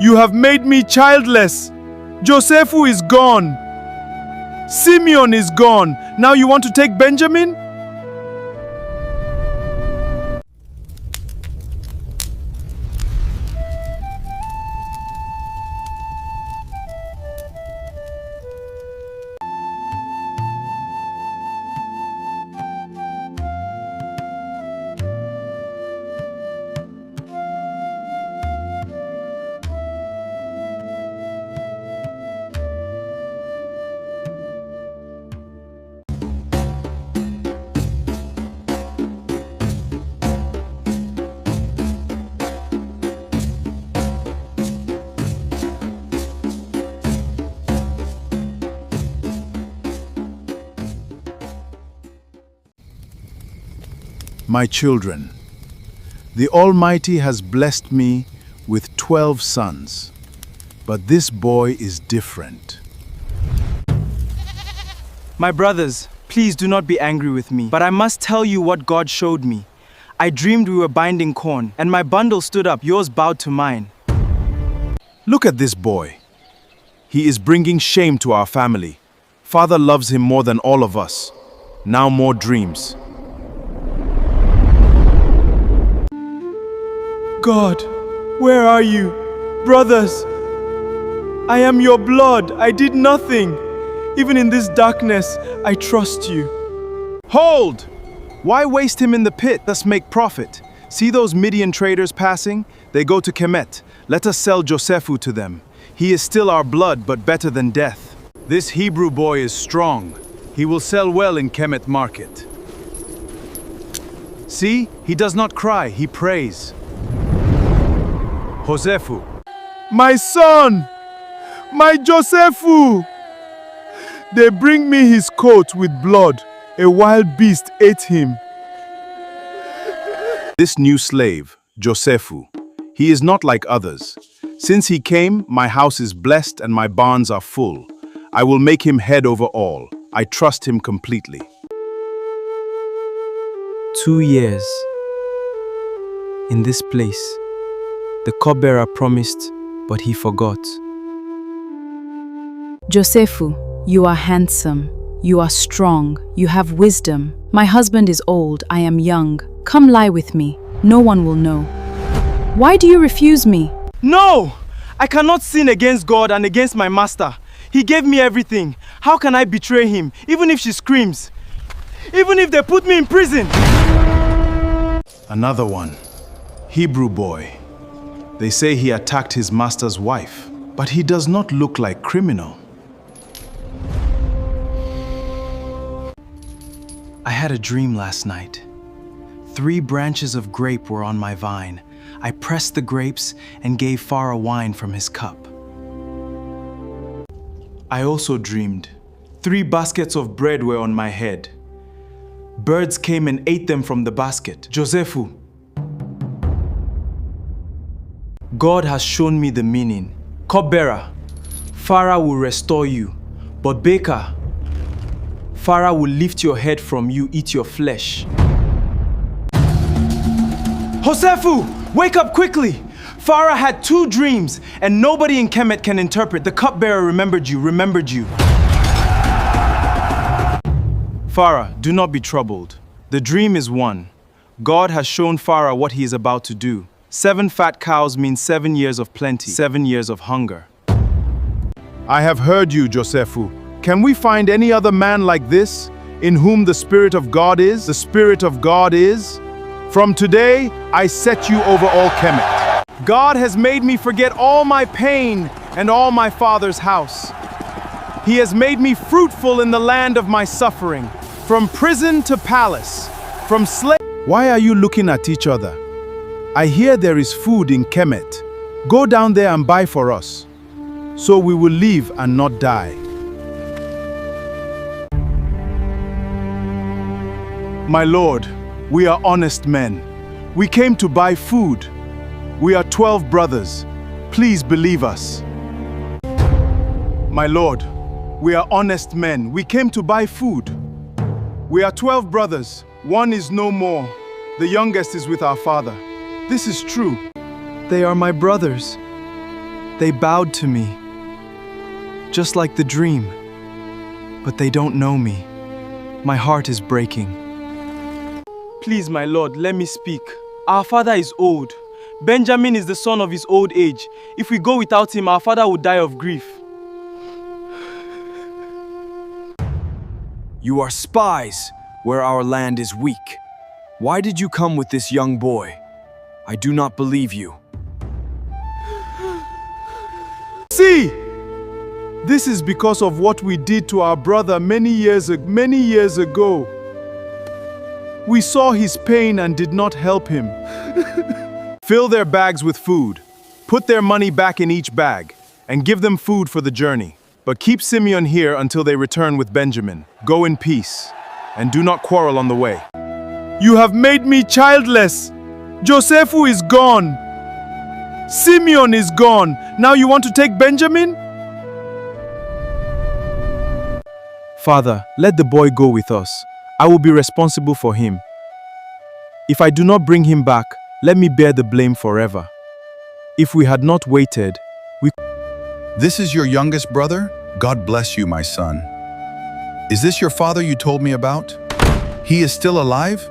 You have made me childless. Josephu is gone. Simeon is gone. Now you want to take Benjamin? My children, the Almighty has blessed me with 12 sons, but this boy is different. My brothers, please do not be angry with me, but I must tell you what God showed me. I dreamed we were binding corn, and my bundle stood up, yours bowed to mine. Look at this boy. He is bringing shame to our family. Father loves him more than all of us. Now more dreams. God, where are you? Brothers, I am your blood. I did nothing. Even in this darkness, I trust you. Hold! Why waste him in the pit? Let's make profit. See those Midian traders passing? They go to Kemet. Let us sell Josephu to them. He is still our blood, but better than death. This Hebrew boy is strong. He will sell well in Kemet market. See, he does not cry, he prays. Josephu. My son! My Josephu! They bring me his coat with blood. A wild beast ate him. This new slave, Josephu, he is not like others. Since he came, my house is blessed and my barns are full. I will make him head over all. I trust him completely. 2 years. In this place, the cupbearer promised, but he forgot. Josephu, you are handsome. You are strong. You have wisdom. My husband is old. I am young. Come lie with me. No one will know. Why do you refuse me? No! I cannot sin against God and against my master. He gave me everything. How can I betray him, even if she screams? Even if they put me in prison? Another one. Hebrew boy. They say he attacked his master's wife, but he does not look like criminal. I had a dream last night. 3 branches of grape were on my vine. I pressed the grapes and gave Pharaoh wine from his cup. I also dreamed 3 baskets of bread were on my head. Birds came and ate them from the basket. Josephu, God has shown me the meaning. Cupbearer, Pharaoh will restore you, but baker, Pharaoh will lift your head from you, eat your flesh. Josephu, wake up quickly! Pharaoh had 2 dreams, and nobody in Kemet can interpret. The cupbearer remembered you. Pharaoh, do not be troubled. The dream is one. God has shown Pharaoh what he is about to do. 7 fat cows mean 7 years of plenty, 7 years of hunger. I have heard you, Josephu. Can we find any other man like this, in whom the Spirit of God is? The Spirit of God is? From today, I set you over all Kemet. God has made me forget all my pain and all my father's house. He has made me fruitful in the land of my suffering, from prison to palace, from slave. Why are you looking at each other? I hear there is food in Kemet. Go down there and buy for us, so we will live and not die. My lord, we are honest men. We came to buy food. We are 12 brothers. Please believe us. My lord, we are honest men. We came to buy food. We are 12 brothers. One is no more. The youngest is with our father. This is true. They are my brothers. They bowed to me, just like the dream. But they don't know me. My heart is breaking. Please, my lord, let me speak. Our father is old. Benjamin is the son of his old age. If we go without him, our father will die of grief. You are spies where our land is weak. Why did you come with this young boy? I do not believe you. See! This is because of what we did to our brother many years ago. We saw his pain and did not help him. Fill their bags with food. Put their money back in each bag and give them food for the journey. But keep Simeon here until they return with Benjamin. Go in peace and do not quarrel on the way. You have made me childless. Josephu is gone. Simeon is gone. Now you want to take Benjamin? Father, let the boy go with us. I will be responsible for him. If I do not bring him back, let me bear the blame forever. If we had not waited, This is your youngest brother? God bless you, my son. Is this your father you told me about? He is still alive?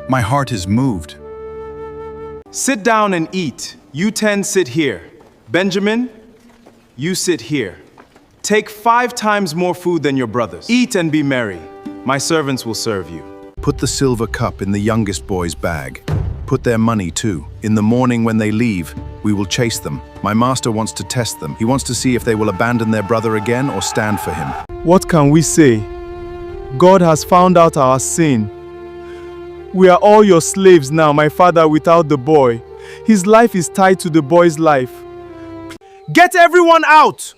My heart is moved. Sit down and eat. You 10 sit here. Benjamin, you sit here. Take 5 times more food than your brothers. Eat and be merry. My servants will serve you. Put the silver cup in the youngest boy's bag. Put their money too. In the morning when they leave, we will chase them. My master wants to test them. He wants to see if they will abandon their brother again or stand for him. What can we say? God has found out our sin. We are all your slaves now, my father, without the boy. His life is tied to the boy's life. Get everyone out!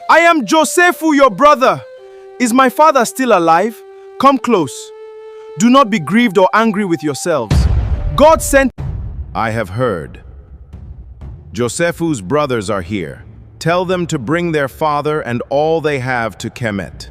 I am Josephu, your brother. Is my father still alive? Come close. Do not be grieved or angry with yourselves. God sent... I have heard. Josephu's brothers are here. Tell them to bring their father and all they have to Kemet.